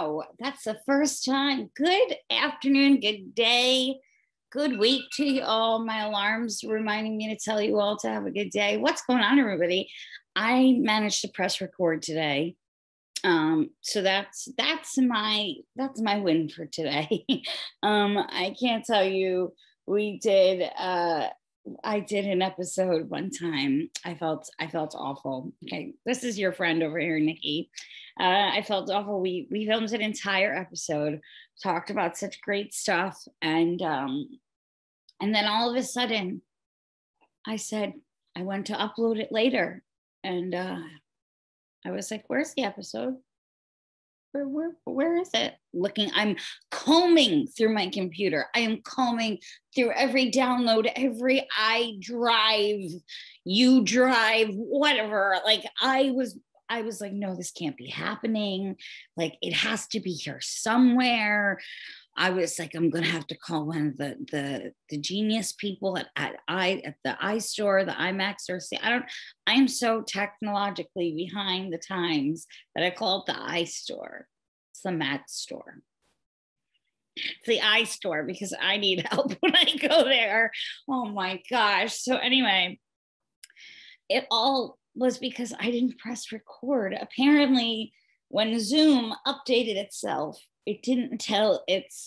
wow, that's the first time. Good afternoon, good day, good week to you all. My alarm's reminding me to tell you all to have a good day. What's going on, everybody? I managed to press record today. So that's my win for today. I can't tell you, I did an episode one time. I felt awful. Okay, this is your friend over here, Nikki. I felt awful. We filmed an entire episode, talked about such great stuff, and then all of a sudden, I said I went to upload it later, and I was like, "Where's the episode? Where is it?" I'm combing through my computer. I am combing through every download, every iDrive, U Drive, whatever. Like I was like, no, this can't be happening. Like it has to be here somewhere. I was like, I'm gonna have to call one of the genius people at the iStore, the iMac store. See, I'm so technologically behind the times that I call it the iStore. It's the Mac store. It's the iStore because I need help when I go there. Oh my gosh. So anyway, it all was because I didn't press record. Apparently, when Zoom updated itself, it didn't tell its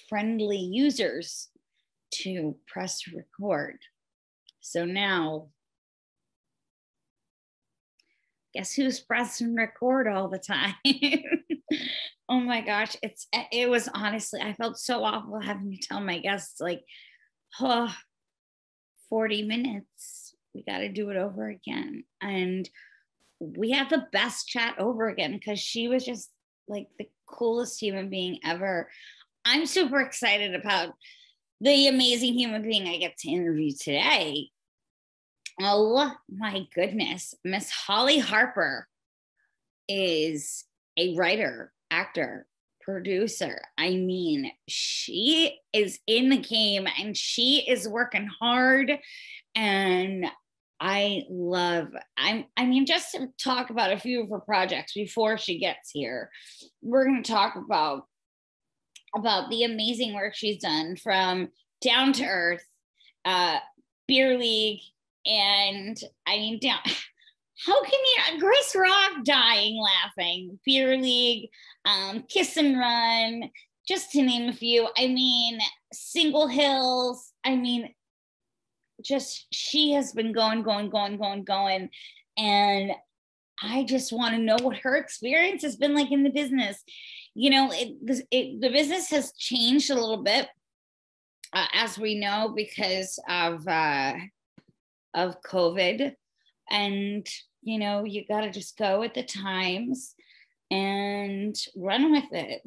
friendly users to press record. So now, guess who's pressing record all the time? Oh my gosh, it was honestly, I felt so awful having to tell my guests, like, oh, 40 minutes, we got to do it over again. And we had the best chat over again because she was just like the coolest human being ever. I'm super excited about the amazing human being I get to interview today. Oh my goodness. Miss Hollie Harper is a writer, actor, producer. I mean, she is in the game and she is working hard. And just to talk about a few of her projects before she gets here, we're going to talk about the amazing work she's done, from Down to Earth, Beer League, and how can you, Grace Rock dying laughing, Beer League, Kiss and Run, just to name a few. I mean, Single Hills. I mean, just she has been going. And I just want to know what her experience has been like in the business. You know, the business has changed a little bit, as we know, because of COVID. And, you know, you got to just go with the times and run with it.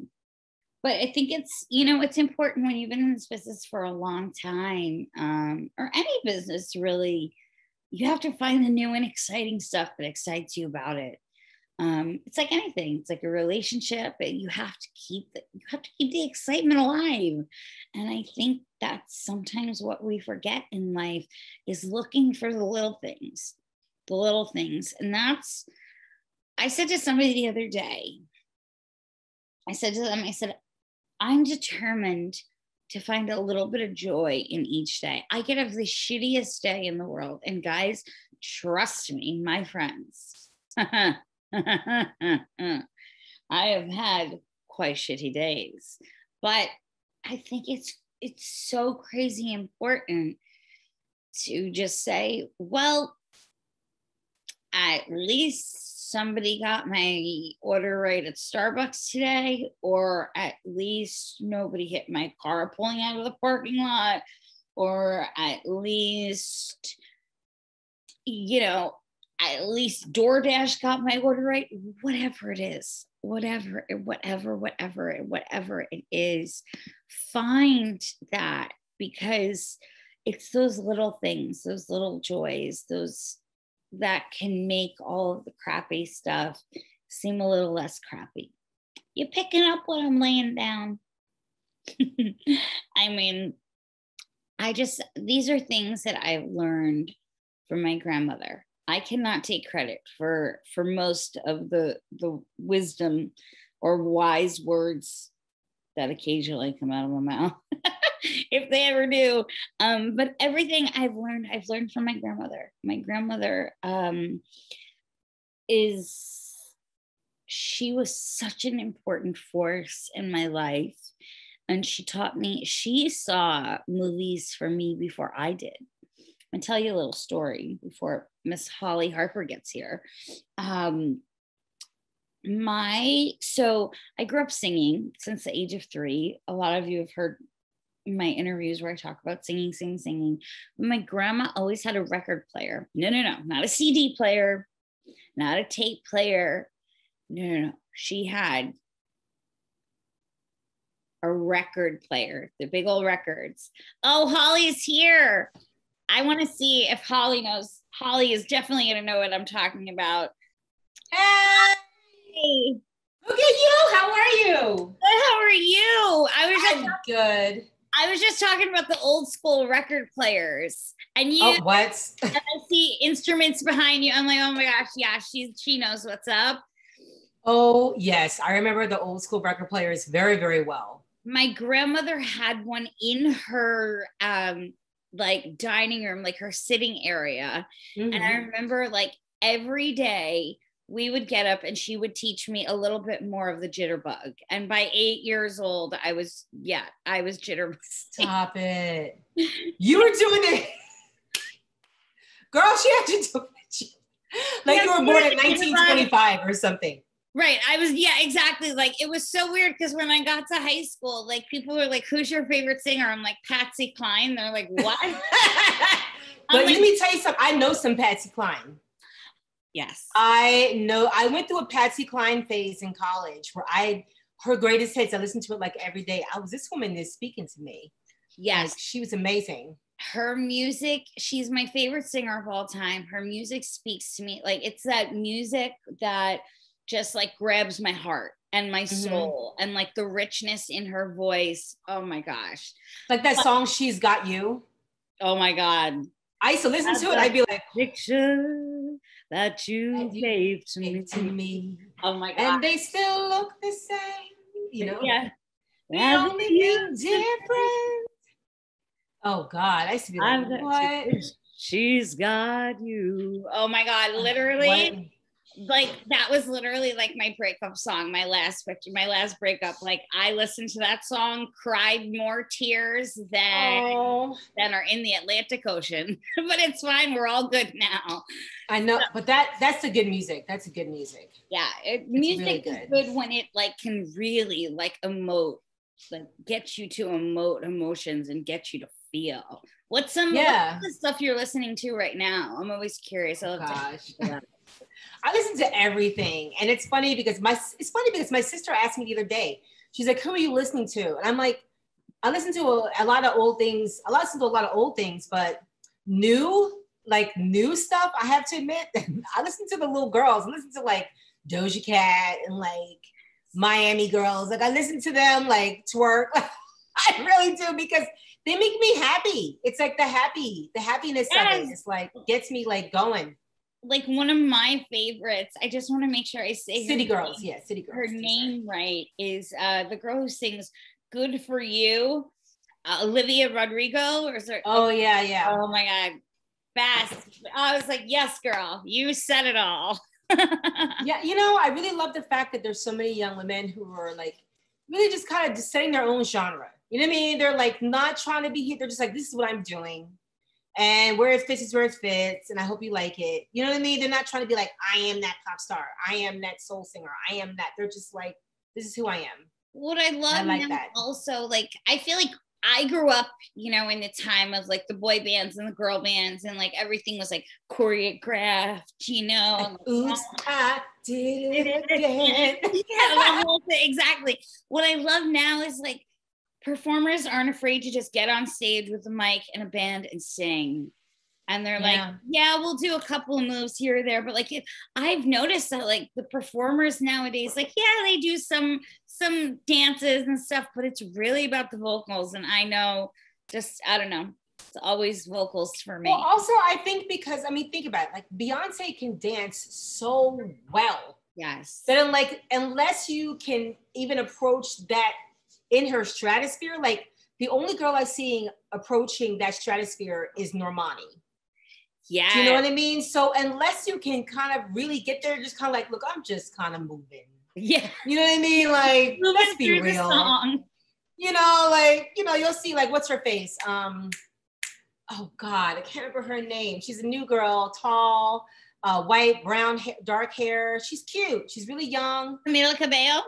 But I think it's, you know, it's important when you've been in this business for a long time, or any business really, you have to find the new and exciting stuff that excites you about it. It's like anything. It's like a relationship. You have to keep the excitement alive. And I think that's sometimes what we forget in life, is looking for the little things. And that's, I said to somebody the other day, I said to them, I'm determined to find a little bit of joy in each day. I could have the shittiest day in the world. And guys, trust me, my friends, I have had quite shitty days. But I think it's so crazy important to just say, well, at least somebody got my order right at Starbucks today, or at least nobody hit my car pulling out of the parking lot, or at least, you know, at least DoorDash got my order right. Whatever it is, whatever it is, find that, because it's those little things, those little joys, those that can make all of the crappy stuff seem a little less crappy. You picking up what I'm laying down? I mean, these are things that I've learned from my grandmother. I cannot take credit for most of the wisdom or wise words that occasionally come out of my mouth, if they ever do. But everything I've learned from my grandmother. My grandmother she was such an important force in my life. And she taught me, she saw movies for me before I did. I'll tell you a little story before Miss Hollie Harper gets here. So I grew up singing since the age of 3. A lot of you have heard my interviews where I talk about singing. My grandma always had a record player. No, not a CD player, not a tape player. No. She had a record player, the big old records. Oh, Hollie's here. I want to see if Hollie knows. Hollie is definitely going to know what I'm talking about. Hey, look at you. How are you? Good, how are you? I'm good. I was just talking about the old school record players, and you. Oh, what? And I see instruments behind you. I'm like, oh my gosh, yeah, she knows what's up. Oh yes, I remember the old school record players very, very well. My grandmother had one in her like dining room, like her sitting area, and I remember like every day we would get up and she would teach me a little bit more of the jitterbug. And by 8 years old, I was jitterbug. Stop it. You were doing it. Girl, she had to do it. Like you were born in 1925 or something. Right. Yeah, exactly. Like it was so weird because when I got to high school, like people were like, who's your favorite singer? I'm like, Patsy Cline. They're like, what? But let me tell you something. I know some Patsy Cline. Yes. I went through a Patsy Cline phase in college where her greatest hits, I listened to it like every day. This woman is speaking to me. Yes. Like, she was amazing. Her music, she's my favorite singer of all time. Her music speaks to me. Like it's that music that just like grabs my heart and my soul and like the richness in her voice. Oh my gosh. Like that song, She's Got You. Oh my God. I used to listen to it. I'd be like, picture that you gave to me. Oh my God. And they still look the same, you know? Yeah. The only thing different. Oh God. I used to be like, what? She's got you. Oh my God. Literally. What? Like that was literally like my breakup song, my last breakup. Like I listened to that song, cried more tears than are in the Atlantic Ocean. But it's fine, we're all good now. I know, but that's the good music. That's a good music. Yeah, music is good when it like can really like emote, like get you to emote emotions and get you to feel. What's some of the stuff you're listening to right now? I'm always curious. I listen to everything, and it's funny because my sister asked me the other day. She's like, "Who are you listening to?" And I'm like, "I listen to a lot of old things. I listen to a lot of old things, but new stuff. I have to admit, I listen to the little girls. I listen to like Doja Cat and like Miami Girls. Like I listen to them like twerk. I really do because they make me happy. It's like the happiness of it. It's like gets me like going." Like one of my favorites, I just want to make sure I say City Girls. Yeah, City Girls. Her name right is the girl who sings "Good for You," Olivia Rodrigo, or is there? Oh yeah. Oh my God, best! I was like, yes, girl, you said it all. Yeah, you know, I really love the fact that there's so many young women who are like really just kind of just setting their own genre. You know what I mean? They're like not trying to be here. They're just like, this is what I'm doing. And where it fits is where it fits. And I hope you like it. You know what I mean? They're not trying to be like, I am that pop star. I am that soul singer. I am that. They're just like, this is who I am. What I love like that. Also, like, I feel like I grew up, you know, in the time of like the boy bands and the girl bands and like everything was like choreographed, you know. Like, oops, I did it again. Yeah, the whole thing. Exactly. What I love now is like, performers aren't afraid to just get on stage with a mic and a band and sing. And they're like, yeah, we'll do a couple of moves here or there. But like, I've noticed that like the performers nowadays, like, yeah, they do some dances and stuff, but it's really about the vocals. And I know I don't know. It's always vocals for me. Well, also I think because, I mean, think about it. Like Beyonce can dance so well. Yes. That I'm like, unless you can even approach that in her stratosphere, like the only girl I see approaching that stratosphere is Normani. Yeah. Do you know what I mean? So unless you can kind of really get there, just kind of like, look, I'm just kind of moving. Yeah. You know what I mean? Like, moving let's be through real. the song. You know, like, you know, you'll see like, what's her face? Oh God, I can't remember her name. She's a new girl, tall, white, brown, dark hair. She's cute. She's really young. Camila Cabello?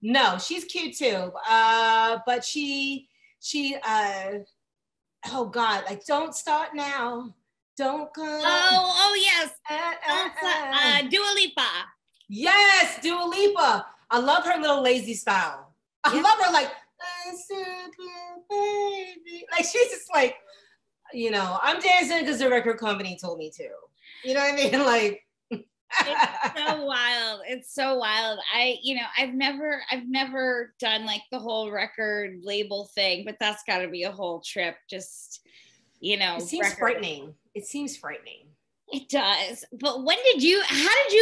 No, she's cute too. But she, oh God, like, don't start now. Don't come. Oh yes. Dua Lipa. Yes, Dua Lipa. I love her little lazy style. I love her like, baby. Like, she's just like, you know, I'm dancing because the record company told me to. You know what I mean? Like, it's so wild. It's so wild. I've never done like the whole record label thing, but that's got to be a whole trip. Just, it seems frightening. It seems frightening. It does. How did you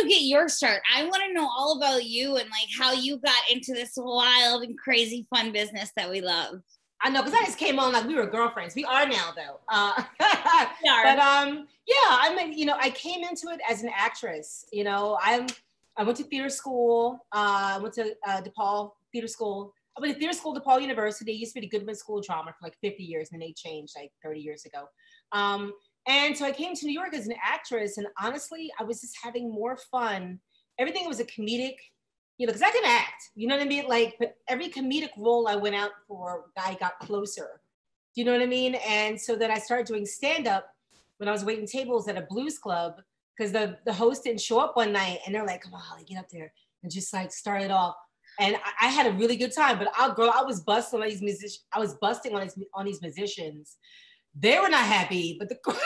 get your start? I want to know all about you and like how you got into this wild and crazy fun business that we love. I know, because I just came on like we were girlfriends. We are now, though. We are. But yeah, I mean, you know, I came into it as an actress. You know, I went to theater school. I went to DePaul Theater School. I went to theater school, DePaul University. It used to be the Goodman School of Drama for like 50 years, and then they changed like 30 years ago. And so I came to New York as an actress, and honestly, I was just having more fun. Everything was a comedic, you know, because I can act, you know what I mean? Like, but every comedic role I went out for, I got closer. Do you know what I mean? And so then I started doing stand-up when I was waiting tables at a blues club, because the host didn't show up one night, and they're like, come on, Holly, get up there, and just like start it off. And I had a really good time, but I was busting on these musicians. I was busting on these musicians. They were not happy, but the crowd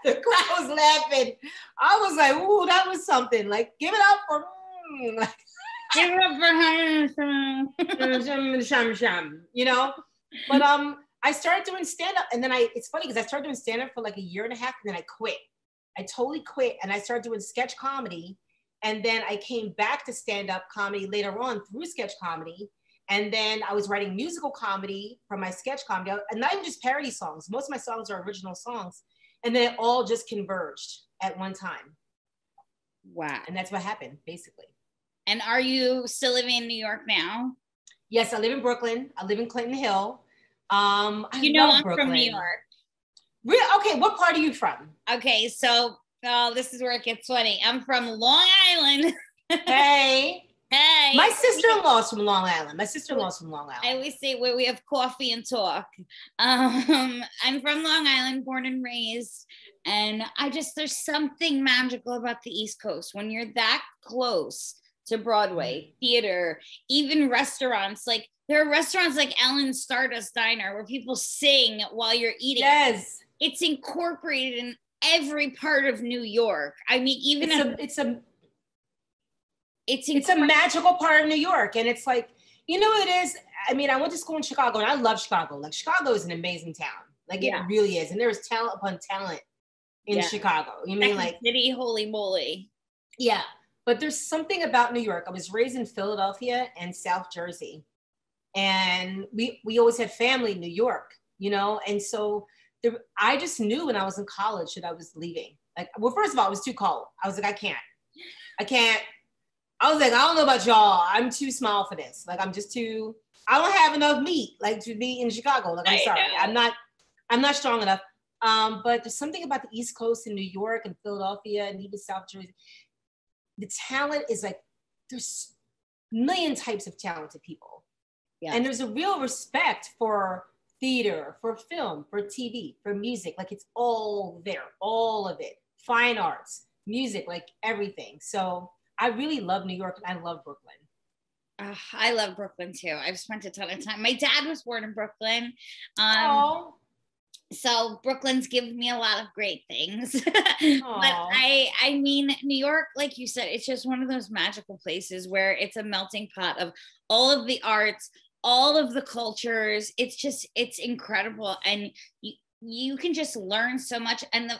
was laughing. I was like, ooh, that was something. Like, give it up for, like, give it up for you know? But I started doing stand-up, and then it's funny because I started doing stand-up for like a year and a half, and then I quit. I totally quit, and I started doing sketch comedy. And then I came back to stand-up comedy later on through sketch comedy. And then I was writing musical comedy for my sketch comedy, and not even just parody songs. Most of my songs are original songs. And then it all just converged at one time. Wow. And that's what happened, basically. And are you still living in New York now? Yes, I live in Brooklyn. I live in Clinton Hill. I'm Brooklyn. from New York. Really? Okay, what part are you from? Okay, so this is where it gets funny. I'm from Long Island. Hey. Hey. My sister-in-law's from Long Island. I always say where we have coffee and talk. I'm from Long Island, born and raised. And there's something magical about the East Coast. When you're that close to Broadway, theater, even restaurants, like there are restaurants like Ellen's Stardust Diner where people sing while you're eating. Yes. It's incorporated in every part of New York. I mean, even it's a magical part of New York. And it's like, you know what it is? I mean, I went to school in Chicago, and I love Chicago. Like, Chicago is an amazing town. Like, it really is. And there's talent upon talent in Chicago. You mean like city, holy moly. Yeah. But there's something about New York. I was raised in Philadelphia and South Jersey. And we always had family in New York, you know? And so I just knew when I was in college that I was leaving. Like, well, first of all, it was too cold. I was like, I can't. I was like, I don't know about y'all. I'm too small for this. Like, I don't have enough meat, like, to be in Chicago. Like, I'm sorry. I'm not strong enough. But there's something about the East Coast in New York and Philadelphia and even South Jersey. The talent is like, there's a million types of talented people. Yeah. And there's a real respect for theater, for film, for TV, for music. Like, it's all there, all of it. Fine arts, music, like everything. So I really love New York, and I love Brooklyn. I love Brooklyn too. I've spent a ton of time. My dad was born in Brooklyn. So Brooklyn's given me a lot of great things. But I mean, New York, like you said, it's just one of those magical places where it's a melting pot of all of the arts, all of the cultures. It's incredible. And you can just learn so much. And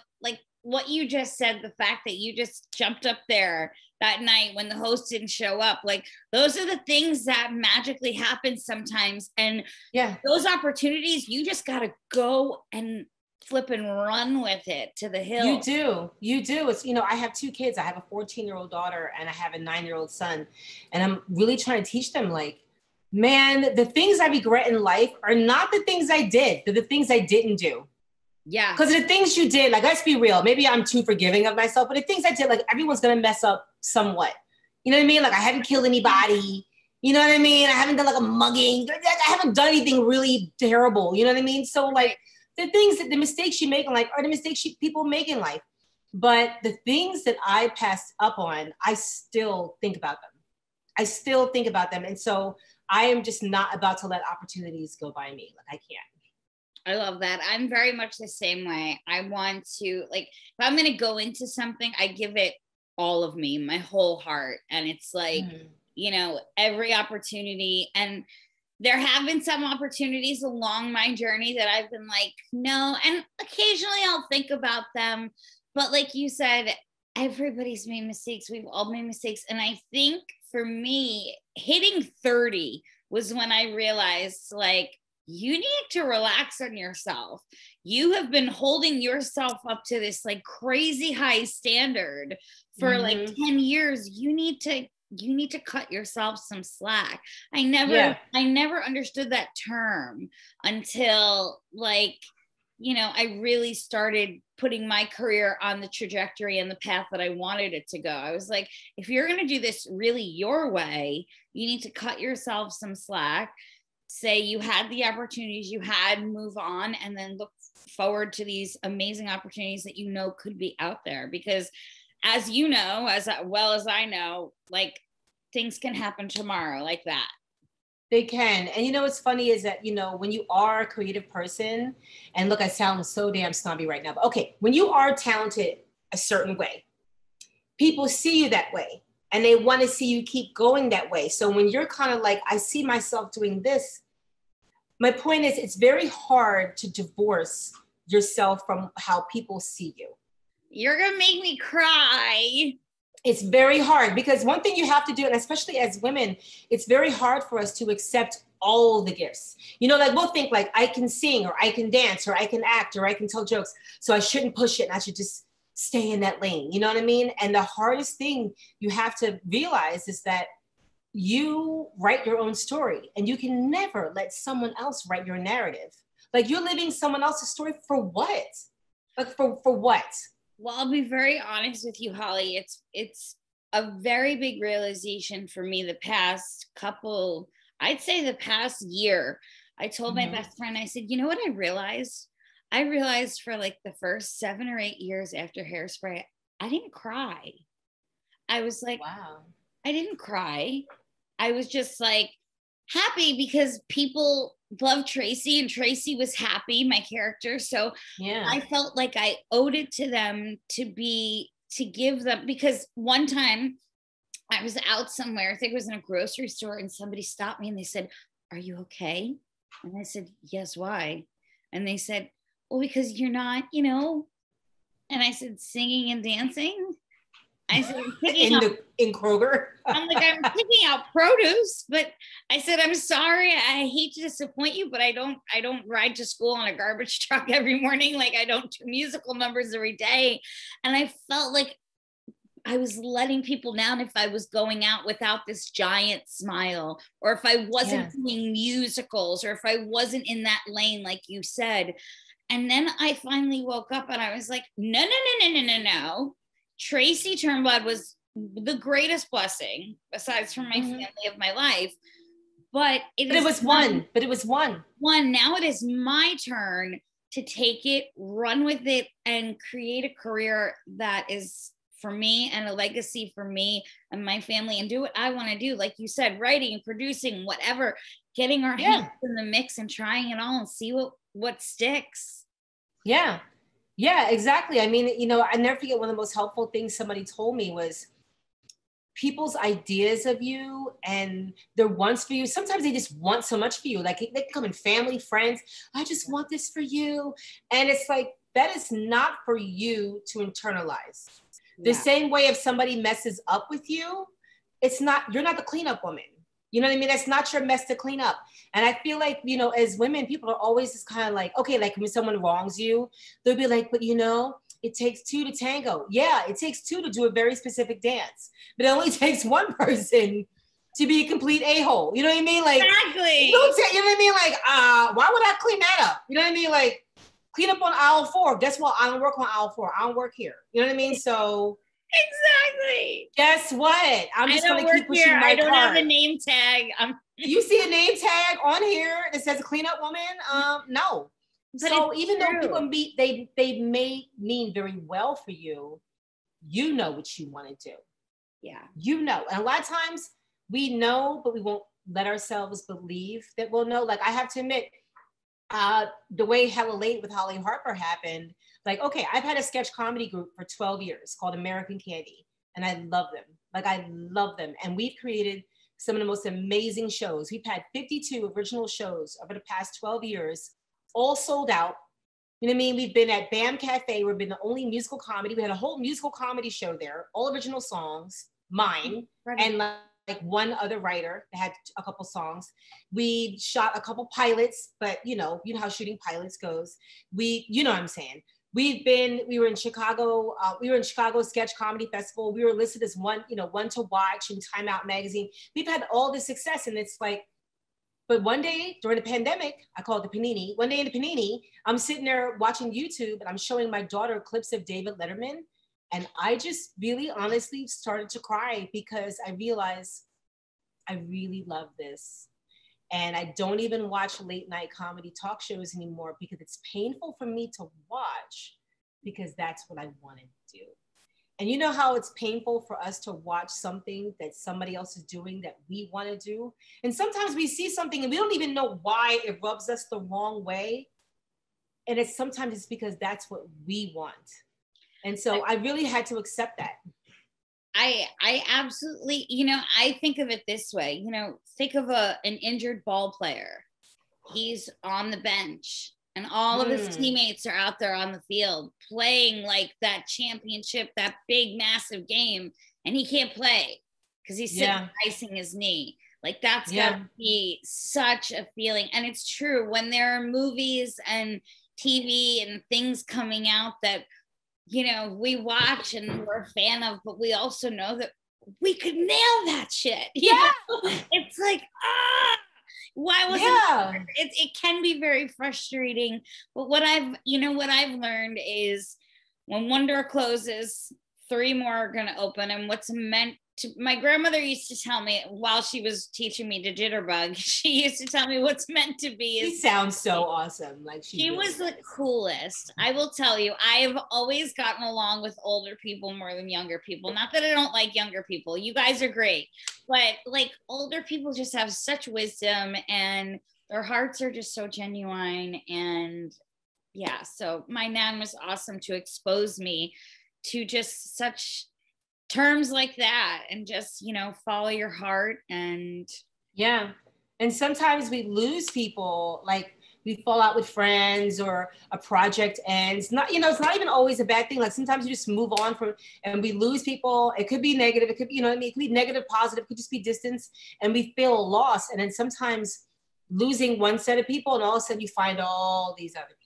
what you just said, the fact that you just jumped up there that night when the host didn't show up, like those are the things that magically happen sometimes. And those opportunities, you just got to go and flip and run with it to the hill. You do. It's, I have 2 kids. I have a 14-year-old daughter and I have a 9-year-old son. And I'm really trying to teach them, like, man, the things I regret in life are not the things I did. They're the things I didn't do. Yeah. Because the things you did, like, let's be real. Maybe I'm too forgiving of myself, but the things I did, like, everyone's going to mess up somewhat. You know what I mean? Like, I haven't killed anybody. You know what I mean? I haven't done like a mugging. I haven't done anything really terrible. You know what I mean? So like the things that the mistakes you make in life are the mistakes people make in life. But the things that I passed up on, I still think about them. And so I am just not about to let opportunities go by me. Like, I can't. I love that. I'm very much the same way. I want to, like, if I'm going to go into something, I give it all of me, my whole heart. And it's like, every opportunity. And there have been some opportunities along my journey that I've been like, no. And occasionally I'll think about them. But like you said, everybody's made mistakes. We've all made mistakes. And I think for me, hitting 30 was when I realized, like, you need to relax on yourself. You have been holding yourself up to this like crazy high standard for like 10 years. You need to cut yourself some slack. I never understood that term until like, I really started putting my career on the trajectory and the path that I wanted it to go. I was like, if you're going to do this really your way, you need to cut yourself some slack. Say you had the opportunities you had, move on, and then look forward to these amazing opportunities that could be out there. Because as you know, as well as I know, like things can happen tomorrow like that. They can. And what's funny is that, when you are a creative person, and look, I sound so damn snobby right now, but okay, when you are talented a certain way, people see you that way. And they want to see you keep going that way. So when you're kind of like, I see myself doing this, my point is it's very hard to divorce yourself from how people see you. You're going to make me cry. It's very hard because one thing you have to do, and especially as women, it's very hard for us to accept all the gifts. Like we'll think like, I can sing or I can dance or I can act or I can tell jokes. So I shouldn't push it and I should just stay in that lane. You know what I mean? And the hardest thing you have to realize is that you write your own story and you can never let someone else write your narrative. Like you're living someone else's story for what? Like for what? Well, I'll be very honest with you, Hollie. It's a very big realization for me the past year. I told my best friend, I said, you know what I realized? I realized for like the first 7 or 8 years after Hairspray, I didn't cry. I was like, wow, I didn't cry. I was just like happy because people loved Tracy and Tracy was happy, my character. So I felt like I owed it to them to give them, because one time I was out somewhere, I think it was in a grocery store, and somebody stopped me and they said, "Are you okay?" And I said, "Yes, why?" And they said, "Well, because you're not, And I said, "Singing and dancing?" I said, in Kroger. I'm picking out produce, but I said, "I'm sorry. I hate to disappoint you, but I don't ride to school on a garbage truck every morning. Like I don't do musical numbers every day." And I felt like I was letting people down if I was going out without this giant smile, or if I wasn't doing musicals, or if I wasn't in that lane, like you said. And then I finally woke up and I was like, no. Tracy Turnblad was the greatest blessing, besides from my family of my life. But it was one. Now it is my turn to take it, run with it, and create a career that is for me and a legacy for me and my family, and do what I want to do. Like you said, writing, producing, whatever, getting our hands in the mix and trying it all and see what sticks. Yeah, exactly. I mean, I never forget one of the most helpful things somebody told me was people's ideas of you and their wants for you. Sometimes they just want so much for you. Like they come in family, friends. I just want this for you. And it's like, that is not for you to internalize. The same way if somebody messes up with you, you're not the cleanup woman. You know what I mean? That's not your mess to clean up. And I feel like, you know, as women, people are always just kind of like, okay, like when someone wrongs you, they'll be like, but you know, it takes two to tango. Yeah, it takes two to do a very specific dance, but it only takes one person to be a complete a-hole. You know what I mean? Like, exactly. You know what I mean? Like, why would I clean that up? You know what I mean? Like, clean up on aisle 4. Guess what? I don't work on aisle 4. I don't work here. You know what I mean? So exactly. Guess what? I'm just going to keep pushing my I don't cart. have a name tag. You see a name tag on here that says cleanup woman? No. But so even though people they may mean very well for you, you know what you want to do. Yeah. You know. And a lot of times we know, but we won't let ourselves believe that we'll know. Like I have to admit, the way Hella Late with Hollie Harper happened, like, okay, I've had a sketch comedy group for 12 years called American Candy, and I love them. Like, I love them. And we've created some of the most amazing shows. We've had 52 original shows over the past 12 years, all sold out. You know what I mean? We've been at BAM Cafe. We've been the only musical comedy. We had a whole musical comedy show there, all original songs, mine, and like one other writer that had a couple songs. We shot a couple pilots, but you know how shooting pilots goes. You know what I'm saying? We were in Chicago. We were in Chicago Sketch Comedy Festival. We were listed as one to watch in Time Out magazine. We've had all this success, and it's like, but one day during the pandemic, I call it the panini. One day in the panini, I'm sitting there watching YouTube, and I'm showing my daughter clips of David Letterman, and I just really honestly started to cry because I realized I really love this. And I don't even watch late night comedy talk shows anymore because it's painful for me to watch because that's what I want to do. And you know how it's painful for us to watch something that somebody else is doing that we want to do? And sometimes we see something and we don't even know why it rubs us the wrong way. And sometimes it's because that's what we want. And so I really had to accept that. I absolutely, I think of it this way, think of an injured ball player. He's on the bench and all of his teammates are out there on the field playing like that championship, that big, massive game. And he can't play because he's sitting icing his knee. Like that's gotta be such a feeling. And it's true when there are movies and TV and things coming out that we watch and we're a fan of, but we also know that we could nail that shit. You know? It's like, why wasn't it can be very frustrating. But what I've learned is when one door closes, 3 more are going to open. And what's meant to, my grandmother used to tell me while she was teaching me to jitterbug, she used to tell me what's meant to be. She sounds so awesome. Like she was the coolest. I will tell you, I've always gotten along with older people more than younger people. Not that I don't like younger people. You guys are great. But like older people just have such wisdom and their hearts are just so genuine. And yeah, so my nan was awesome to expose me to just such terms like that and just, follow your heart. And and sometimes we lose people, like we fall out with friends or a project ends. Not, it's not even always a bad thing. Like sometimes you just move on from, and we lose people. It could be negative. It could be, it could be negative, positive, it could just be distance and we feel lost. And then sometimes losing one set of people and all of a sudden you find all these other people.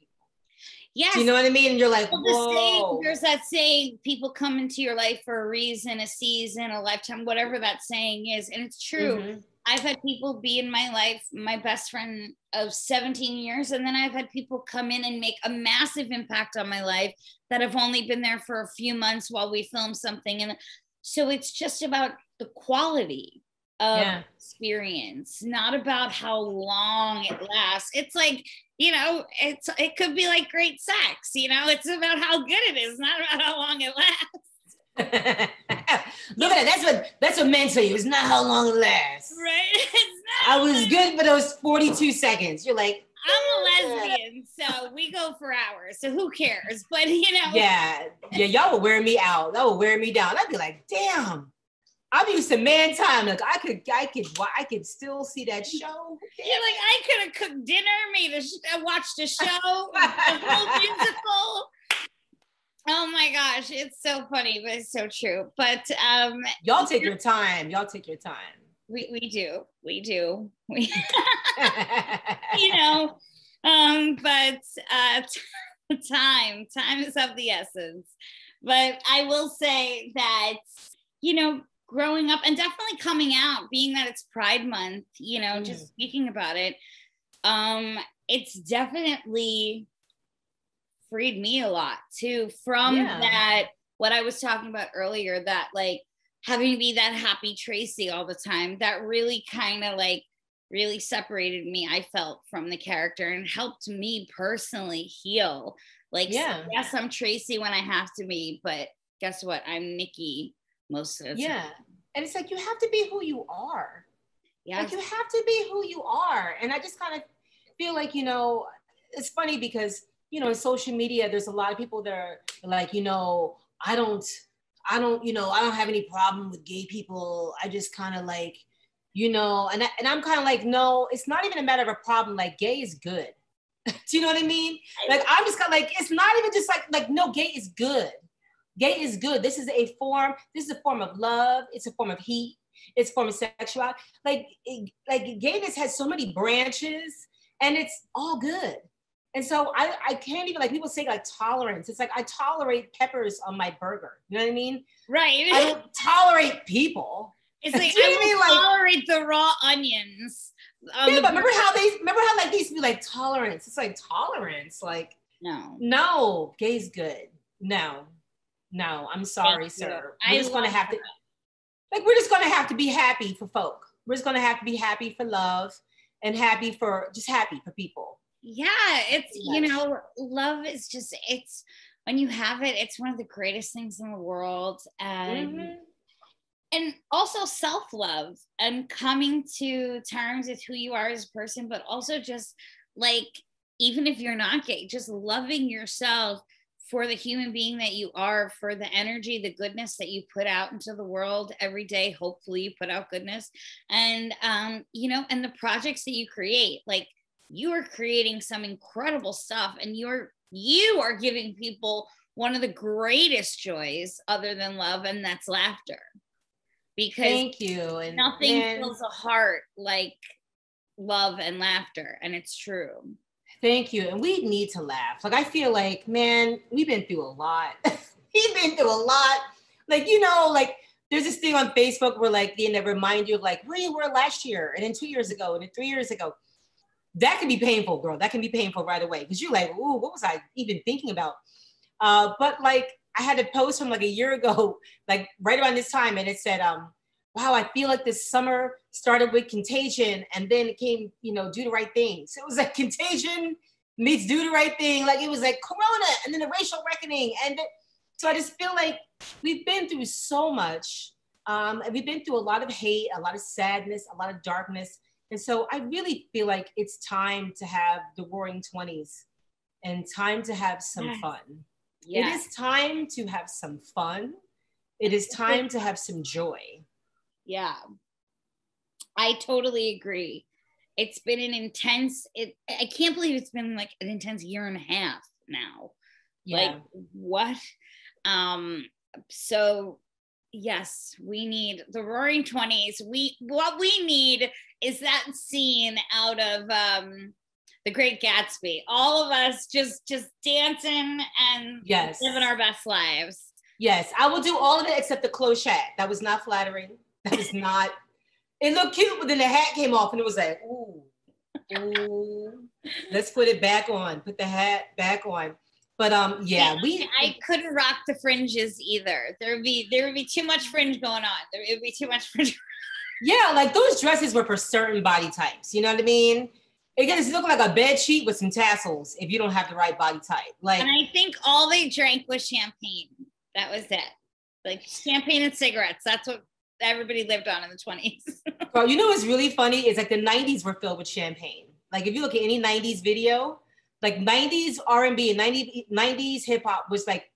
Yes. Do you know what I mean? And you're like, whoa. There's that saying, people come into your life for a reason, a season, a lifetime, whatever that saying is. And it's true. Mm-hmm. I've had people be in my life, my best friend of 17 years. And then I've had people come in and make a massive impact on my life that have only been there for a few months while we film something. And so it's just about the quality of experience, not about how long it lasts. It's like, it could be like great sex, it's about how good it is, not about how long it lasts. Look at that. That's what men say. It's not how long it lasts. Right? I was good for those 42 seconds. You're like, I'm a lesbian, so we go for hours. So who cares? But Yeah, y'all would wear me out. That would wear me down. I'd be like, damn. I'm used to man time. Like I could still see that show. Yeah, like I could have cooked dinner, watched a show, the whole musical. Oh my gosh, it's so funny, but it's so true. But Y'all take your time. Y'all take your time. We do. You know, but time is of the essence. But I will say that, you know, growing up and definitely coming out, being that it's Pride Month, you know, just speaking about it, it's definitely freed me a lot too from that, what I was talking about earlier, that like having to be that happy Tracy all the time, that really kind of like really separated me, I felt, from the character, and helped me personally heal. Like, yes, I'm Tracy when I have to be, but guess what? I'm Nikki most of the time. Yeah. And it's like, you have to be who you are. Yeah. Like, you have to be who you are. And I just kind of feel like, you know, it's funny because, you know, in social media, there's a lot of people that are like, you know, I don't have any problem with gay people. I just kind of like, you know, and I'm kind of like, no, it's not even a matter of a problem. Like, gay is good. Do you know what I mean? Like, I'm just kind of like, it's not even just like, no, gay is good. Gay is good. This is a form of love. It's a form of heat. It's a form of sexuality. Like gayness has so many branches, and it's all good. And so I can't even, like, people say like tolerance. It's like, I tolerate peppers on my burger. You know what I mean? Right. I don't tolerate people. It's like, I will tolerate the raw onions. Yeah, but remember how like these be like tolerance. It's like tolerance. Like, no, gay's good. No, I'm sorry, sir. We're just gonna have to, like, we're just gonna have to be happy for folk. We're just gonna have to be happy for love and happy for people. Yeah, it's, you know, love is just, it's, when you have it, it's one of the greatest things in the world. And and also self-love and coming to terms with who you are as a person, but also just like, even if you're not gay, just loving yourself for the human being that you are, for the energy, the goodness that you put out into the world every day. Hopefully you put out goodness, and you know, and the projects that you create, like, you are creating some incredible stuff, and you are giving people one of the greatest joys other than love, and that's laughter. Because thank you. And nothing fills a heart like love and laughter, and it's true. Thank you. And we need to laugh. Like, I feel like, man, we've been through a lot. Like, you know, like, there's this thing on Facebook where, like, they remind you of like where you were last year, and then 2 years ago, and then 3 years ago. That can be painful, girl. That can be painful right away, because you're like, ooh, what was I even thinking about? But like, I had a post from like a year ago, like right around this time, and it said, wow, I feel like this summer started with Contagion, and then it came, you know, Do the Right Thing. So it was like Contagion meets Do the Right Thing. Like, it was like Corona, and then the racial reckoning. And so I just feel like we've been through so much. And we've been through a lot of hate, a lot of sadness, a lot of darkness. And so I really feel like it's time to have the Roaring 20s and time to have some fun. It is time to have some fun. It is time to have some joy. Yeah, I totally agree. It's been an intense, I can't believe it's been like an intense year and a half now. Like, what? So yes, we need the Roaring 20s. What we need is that scene out of The Great Gatsby. All of us just dancing and living our best lives. Yes, I will do all of it except the clochette. That was not flattering. That was not. It looked cute, but then the hat came off, and it was like, ooh, let's put it back on. Put the hat back on. But I couldn't rock the fringes either. There would be too much fringe going on. There would be too much fringe. Yeah, like, those dresses were for certain body types. You know what I mean? It just looked like a bed sheet with some tassels if you don't have the right body type. Like, and I think all they drank was champagne. That was it. Like, champagne and cigarettes. That's what everybody lived on in the 20s. Girl, you know what's really funny is like the 90s were filled with champagne. Like, if you look at any 90s video, like 90s R&B and 90s hip hop was like,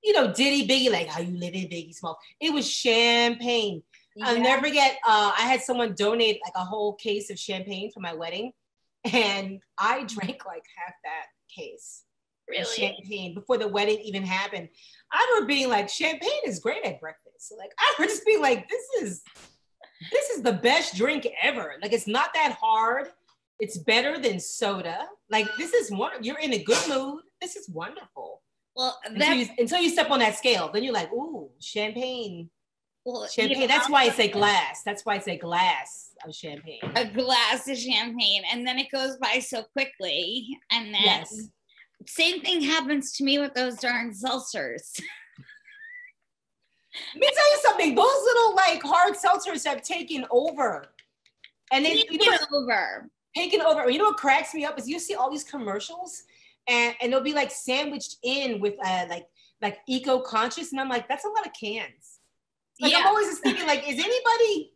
you know, Diddy, Biggie, like How You Living, Biggie Smoke. It was champagne. I'll never forget, I had someone donate like a whole case of champagne for my wedding, and I drank like half that case. of Really? champagne before the wedding even happened. I remember being like, champagne is great at breakfast. So like, I remember just being like, this is the best drink ever. Like, it's not that hard. It's better than soda. Like, this is wonderful. You're in a good mood. This is wonderful. Well, until you step on that scale, then you're like, ooh, champagne. well, Champagne. That's why it's a glass. That's why it's a glass of champagne. A glass of champagne, and then it goes by so quickly. And then yes. Same thing happens to me with those darn seltzers. Let me tell you something. Those little like hard seltzers have taken over. And they taken over. You know what cracks me up is you see all these commercials and they'll be like sandwiched in with like eco-conscious. And I'm like, that's a lot of cans. Like I'm always just thinking, like, is anybody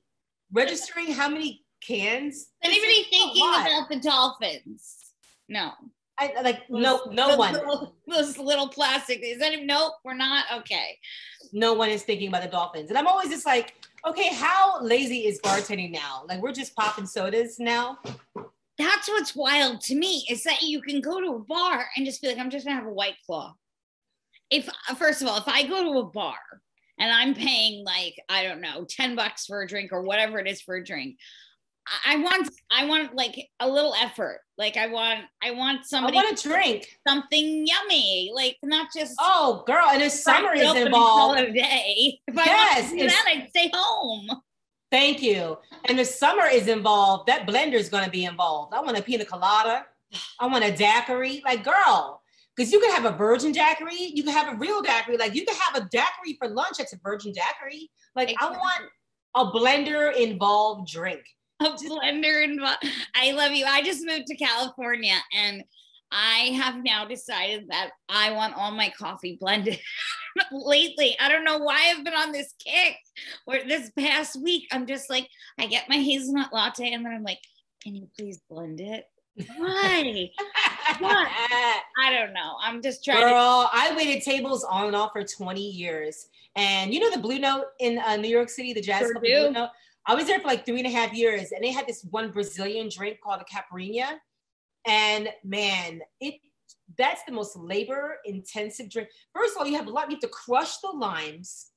registering how many cans? Is anybody thinking about the dolphins? No. No one. Those little plastic. Is that nope? We're not okay. No one is thinking about the dolphins, and I'm always just like, okay, how lazy is bartending now? Like we're just popping sodas now. That's what's wild to me is that you can go to a bar and just be like, I'm just gonna have a White Claw. First of all, if I go to a bar and I'm paying like, I don't know, $10 for a drink or whatever it is for a drink, I want like a little effort. Like I want somebody. I want to drink something yummy, like not just. Oh, girl, and the summer is involved. A day. If yes, I wanted to do that, I'd stay home. Thank you. And the summer is involved. That blender is going to be involved. I want a pina colada. I want a daiquiri. Like, girl, because you can have a virgin daiquiri. You can have a real daiquiri. Like, you can have a daiquiri for lunch. That's a virgin daiquiri. Like, exactly. I want a blender involved drink. A blender involved. I love you. I just moved to California and I have now decided that I want all my coffee blended. Lately, I don't know why I've been on this kick. Or this past week, I'm just like, I get my hazelnut latte and then I'm like, can you please blend it? Why? What? I don't know. I'm just trying. Girl, I waited tables on and off for 20 years. And you know the Blue Note in New York City, the jazz club, Blue Note? I was there for like 3.5 years and they had this one Brazilian drink called a caipirinha. And man, that's the most labor intensive drink. First of all, you have to crush the limes,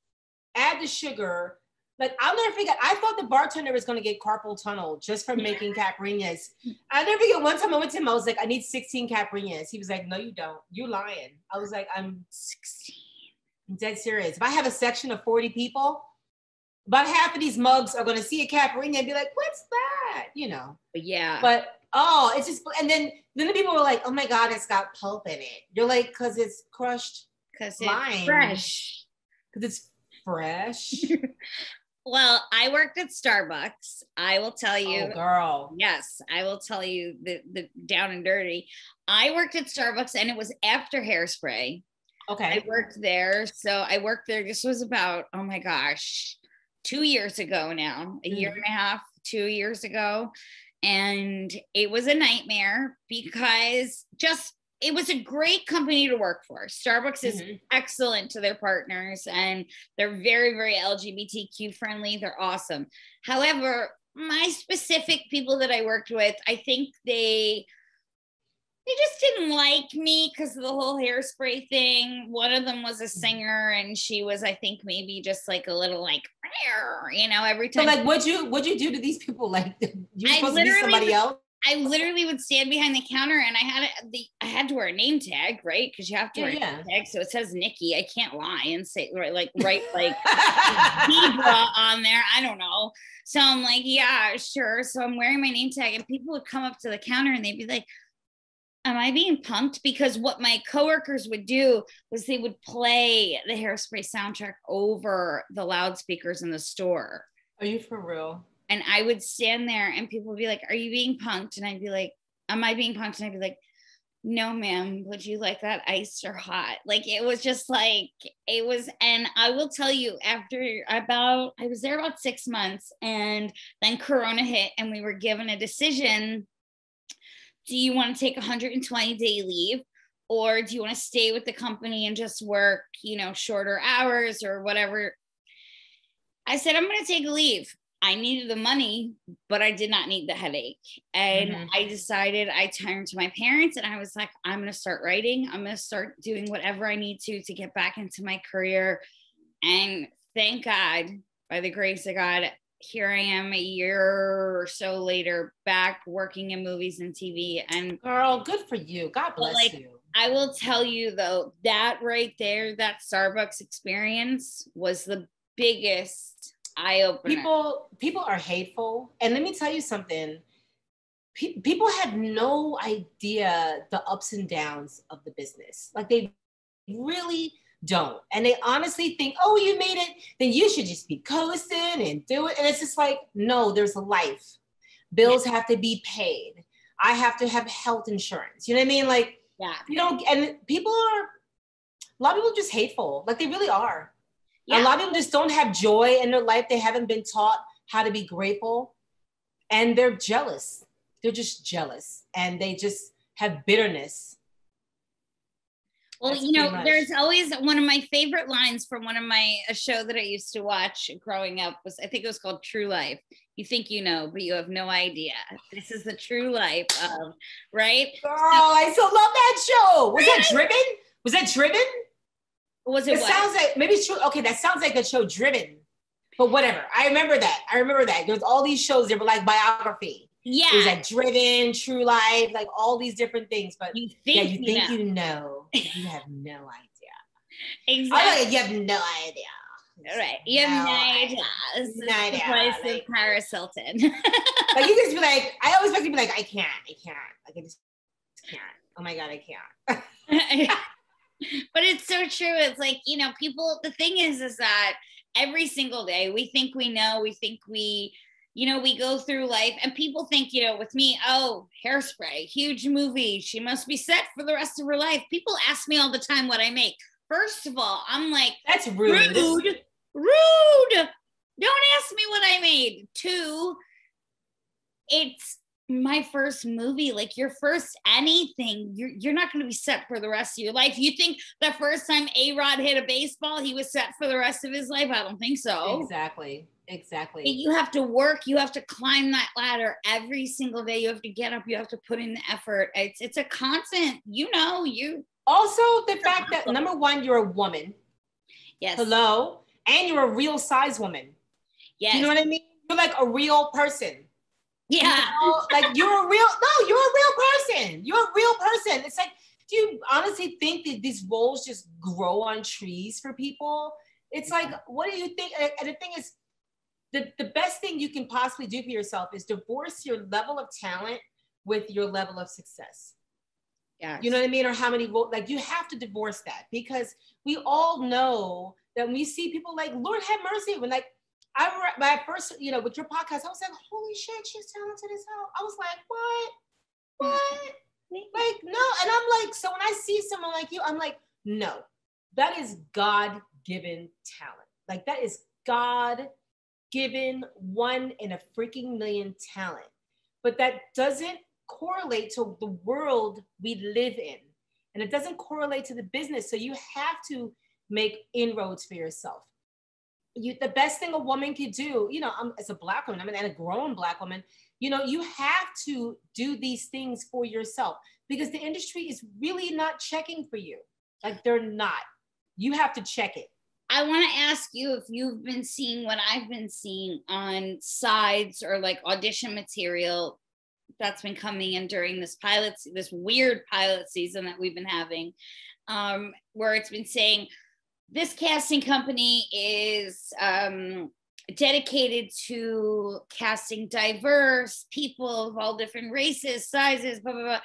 add the sugar. Like I'll never forget, I thought the bartender was going to get carpal tunnel just from making caipirinhas. I'll never forget one time I went to him, I was like, I need 16 caipirinhas. He was like, no, you don't. You're lying. I was like, I'm 16. I'm dead serious. If I have a section of 40 people, about half of these mugs are going to see a caipirinha and be like, what's that? You know. Yeah. But it's just, and then the people were like, oh my God, it's got pulp in it. You're like, because it's crushed lime. It's fresh. Because it's fresh. Well, I worked at Starbucks. I will tell you. Oh, girl. Yes, I will tell you the down and dirty. I worked at Starbucks and it was after Hairspray. Okay. I worked there. So I worked there. This was about, oh my gosh, 2 years ago now, a year and a half, 2 years ago. And it was a nightmare because it was a great company to work for. Starbucks is excellent to their partners and they're very, very LGBTQ friendly. They're awesome. However, my specific people that I worked with, I think they just didn't like me because of the whole Hairspray thing. One of them was a singer and she was, I think, maybe just like a little like, you know, every time. So like, what'd you do to these people? Like, you supposed to be somebody else? I literally would stand behind the counter and I had to wear a name tag, right? Because you have to wear a name tag. So it says Nikki. I can't lie and say like zebra on there. I don't know. So I'm like, yeah, sure. So I'm wearing my name tag and people would come up to the counter and they'd be like, am I being punked? Because what my coworkers would do was they would play the Hairspray soundtrack over the loudspeakers in the store. Are you for real? And I would stand there and people would be like, are you being punked? And I'd be like, am I being punked? And I'd be like, no, ma'am, would you like that iced or hot? Like, it was just like, it was, and I will tell you I was there about 6 months and then Corona hit and we were given a decision. Do you want to take 120-day leave or do you want to stay with the company and just work, you know, shorter hours or whatever? I said, I'm going to take a leave. I needed the money, but I did not need the headache. And I decided, I turned to my parents and I was like, I'm going to start writing. I'm going to start doing whatever I need to get back into my career. And thank God, by the grace of God, here I am a year or so later, back working in movies and TV. And girl, good for you. God bless you. I will tell you though, that right there, that Starbucks experience was the biggest eye-opener. People are hateful. And let me tell you something. People have no idea the ups and downs of the business. Like they really don't. And they honestly think, oh, you made it, then you should just be coasting and do it. And it's just like, no, there's a life. Bills have to be paid. I have to have health insurance. You know what I mean? Like, you know, and a lot of people are just hateful. Like they really are. Yeah. A lot of people just don't have joy in their life. They haven't been taught how to be grateful. And they're jealous. They're just jealous. And they just have bitterness. Well, you know, there's always one of my favorite lines from a show that I used to watch growing up was, I think it was called True Life. You think you know, but you have no idea. This is the true life of, right? Girl, I still love that show. Was that Driven? Was that Driven? Was it? It sounds like, maybe it's true. Okay, that sounds like the show Driven. But whatever. I remember that. There's all these shows that were like biography. Yeah. It was like Driven, True Life, like all these different things. But you think you know. You have no idea. Exactly. You have no idea. Right. You have no idea. No idea. Place like, Paris Hilton. Like you just be like, I always like to be like, I can't. Like I just can't. Oh my God, I can't. But it's so true. It's like, you know, people, the thing is that every single day we think we know, we think we, you know, we go through life and people think, you know, with me, oh, Hairspray, huge movie. She must be set for the rest of her life. People ask me all the time what I make. First of all, I'm like, that's rude. Rude. Don't ask me what I made. 2, it's my first movie, like your first anything. You're not going to be set for the rest of your life. You think the first time A-Rod hit a baseball, he was set for the rest of his life? I don't think so. Exactly. You have to work. You have to climb that ladder every single day. You have to get up. You have to put in the effort. It's a constant, you know, Also, the fact that number one, you're a woman. Yes. Hello. And you're a real size woman. Yes. You know what I mean? You're like a real person. Yeah. You know? Like you're a real person. You're a real person. It's like, do you honestly think that these roles just grow on trees for people? It's like, what do you think? And the thing is, the best thing you can possibly do for yourself is divorce your level of talent with your level of success. Yes. You know what I mean? Or how many, like you have to divorce that, because we all know that when we see people like, Lord have mercy, when like, my first, you know, with your podcast, I was like, holy shit, she's talented as hell. I was like, what? Like, no. And I'm like, so when I see someone like you, I'm like, no, that is God-given talent. Like that is God-given 1 in a freaking million talent. But that doesn't correlate to the world we live in. And it doesn't correlate to the business. So you have to make inroads for yourself. The best thing a woman could do, you know, as a Black woman, and a grown Black woman, you know, you have to do these things for yourself, because the industry is really not checking for you. Like they're not. You have to check it. I want to ask you if you've been seeing what I've been seeing on sides or like audition material that's been coming in during this weird pilot season that we've been having, where it's been saying, this casting company is dedicated to casting diverse people of all different races, sizes, blah, blah, blah.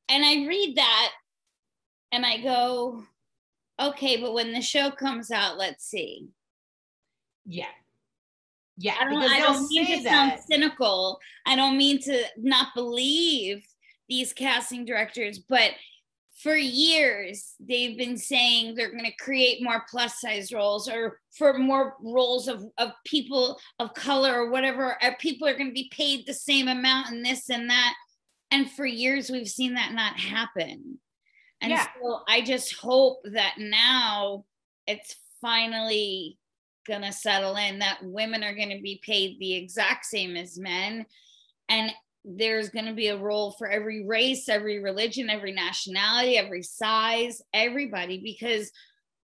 And I read that and I go, okay, but when the show comes out, let's see. Yeah. I don't mean to sound cynical. I don't mean to not believe these casting directors, but for years, they've been saying they're going to create more plus size roles, or for more roles of people of color or whatever. People are going to be paid the same amount and this and that. And for years, we've seen that not happen. And so I just hope that now it's finally gonna settle in, that women are gonna be paid the exact same as men, and there's gonna be a role for every race, every religion, every nationality, every size, everybody, because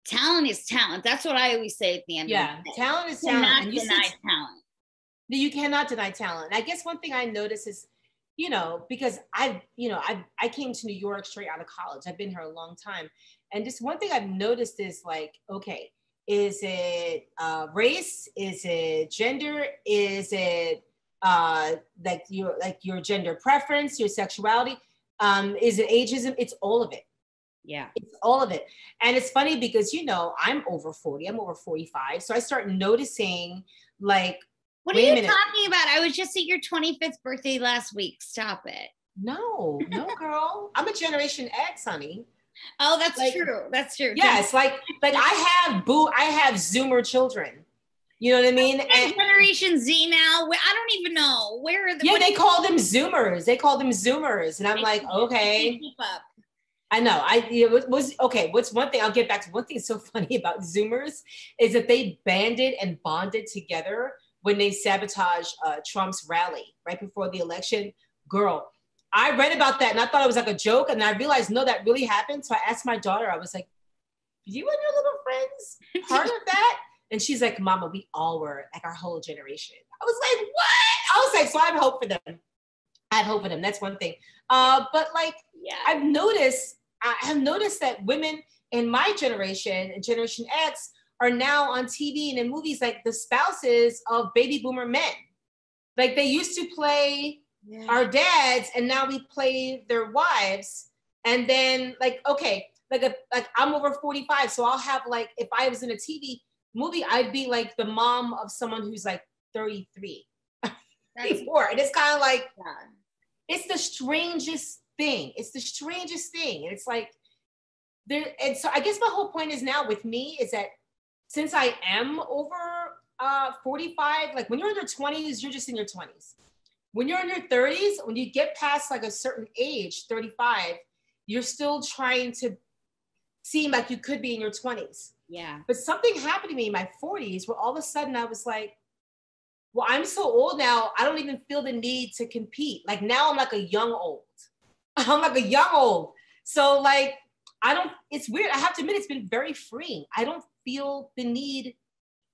talent is talent. That's what I always say at the end of the day. Talent is you talent. cannot And you deny said, talent. you cannot deny talent. And I guess one thing I notice is, you know, because I came to New York straight out of college. I've been here a long time. And just one thing I've noticed is like, okay, is it race? Is it gender? Is it like your gender preference, your sexuality? Is it ageism? It's all of it. Yeah. It's all of it. And it's funny because, you know, I'm over 40, I'm over 45. So I start noticing like, what are you talking about? I was just at your 25th birthday last week. Stop it. No, girl. I'm a Generation X, honey. Oh, that's like, true. That's true. Yes, like I have Zoomer children. You know what I mean? And Generation Z now. I don't even know where are the. Yeah, they call them Zoomers. They call them Zoomers, and I'm like, okay. Keep up. I know. Okay. What's one thing? I'll get back to one thing that's so funny about Zoomers is that they banded and bonded together when they sabotaged Trump's rally right before the election. Girl, I read about that and I thought it was like a joke, and I realized no, that really happened. So I asked my daughter. I was like, "You and your little friends part of that?" And she's like, "Mama, we all were, like our whole generation." I was like, "What?" I was like, "So I have hope for them. I have hope for them." That's one thing. But like, I have noticed that women in my generation and Generation X are now on TV and in movies like the spouses of baby boomer men. Like they used to play our dads, and now we play their wives. And then like, okay, like I'm over 45, so I'll have like, if I was in a TV movie, I'd be like the mom of someone who's like 33, 34. And it's kind of like, it's the strangest thing. It's the strangest thing. And it's like, and so I guess my whole point is now with me is that since I am over 45, like when you're in your 20s, you're just in your 20s. When you're in your 30s, when you get past like a certain age, 35, you're still trying to seem like you could be in your 20s. Yeah. But something happened to me in my 40s where all of a sudden I was like, well, I'm so old now, I don't even feel the need to compete. Like now I'm like a young old. I'm like a young old. So like, it's weird. I have to admit, it's been very freeing. I don't feel the need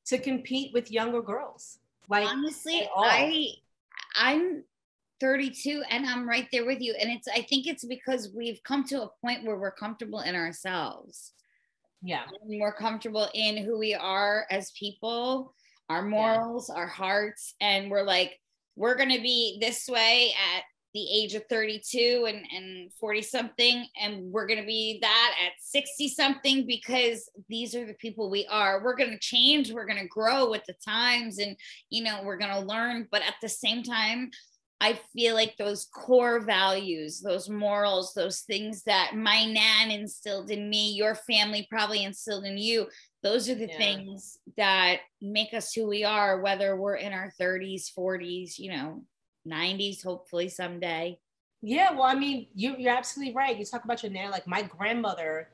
to compete with younger girls. Like honestly, I'm 32 and I'm right there with you. And I think it's because we've come to a point where we're comfortable in ourselves. Yeah. And we're comfortable in who we are as people, our morals, our hearts. And we're like, we're going to be this way at the age of 32 and 40 something. And we're going to be that at 60 something, because these are the people we are. We're going to change. We're going to grow with the times, and, you know, we're going to learn. But at the same time, I feel like those core values, those morals, those things that my nan instilled in me, your family probably instilled in you, those are the things that make us who we are, whether we're in our 30s, 40s, you know, 90s, hopefully someday. Yeah, well, I mean, you're absolutely right. You talk about your nan, like my grandmother,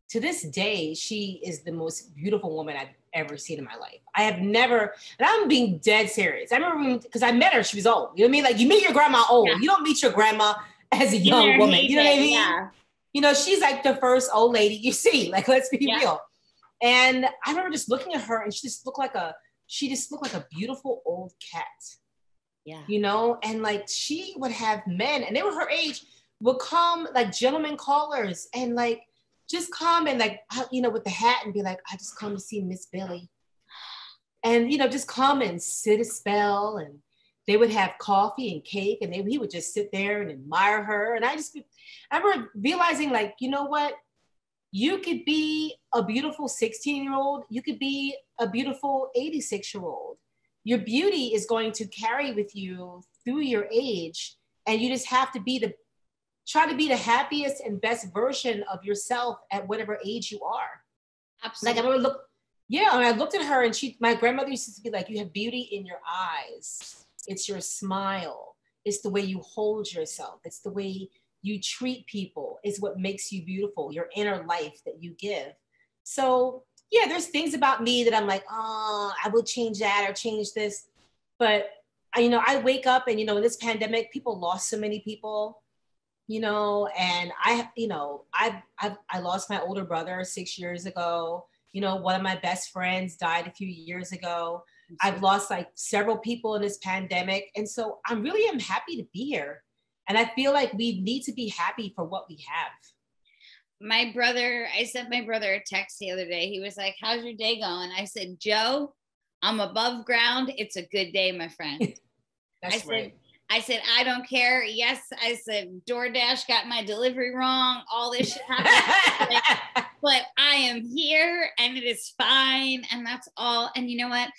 to this day, she is the most beautiful woman I've ever seen in my life. I have never, and I'm being dead serious. I remember because I met her, she was old. You know what I mean? Like you meet your grandma old. Yeah. You don't meet your grandma as a young woman. You know what I mean? Yeah. You know, she's like the first old lady you see. Like, let's be real. And I remember just looking at her, and she just looked like a beautiful old cat. Yeah. You know, and like she would have men, and they were her age, would come like gentlemen callers and like just come and like, you know, with the hat and be like, I just come to see Miss Billy. And, you know, just come and sit a spell, and they would have coffee and cake, and he would just sit there and admire her. And I remember realizing like, you know what? You could be a beautiful 16-year-old. You could be a beautiful 86-year-old. Your beauty is going to carry with you through your age, and you just have to try to be the happiest and best version of yourself at whatever age you are. Absolutely. Like I remember I looked at her, and my grandmother used to be like, you have beauty in your eyes. It's your smile. It's the way you hold yourself. It's the way you treat people is what makes you beautiful, your inner life that you give. So yeah, there's things about me that I'm like, oh, I will change that or change this. But I wake up and, in this pandemic, people lost so many people, and I lost my older brother 6 years ago. One of my best friends died a few years ago. I've lost like several people in this pandemic. And so I really am happy to be here. And I feel like we need to be happy for what we have. I sent my brother a text the other day. He was like, how's your day going? I said, Joe, I'm above ground. It's a good day, my friend. That's right. I said, I don't care. Yes, I said, DoorDash got my delivery wrong. All this shit happened. But I am here and it is fine. And that's all. And you know what?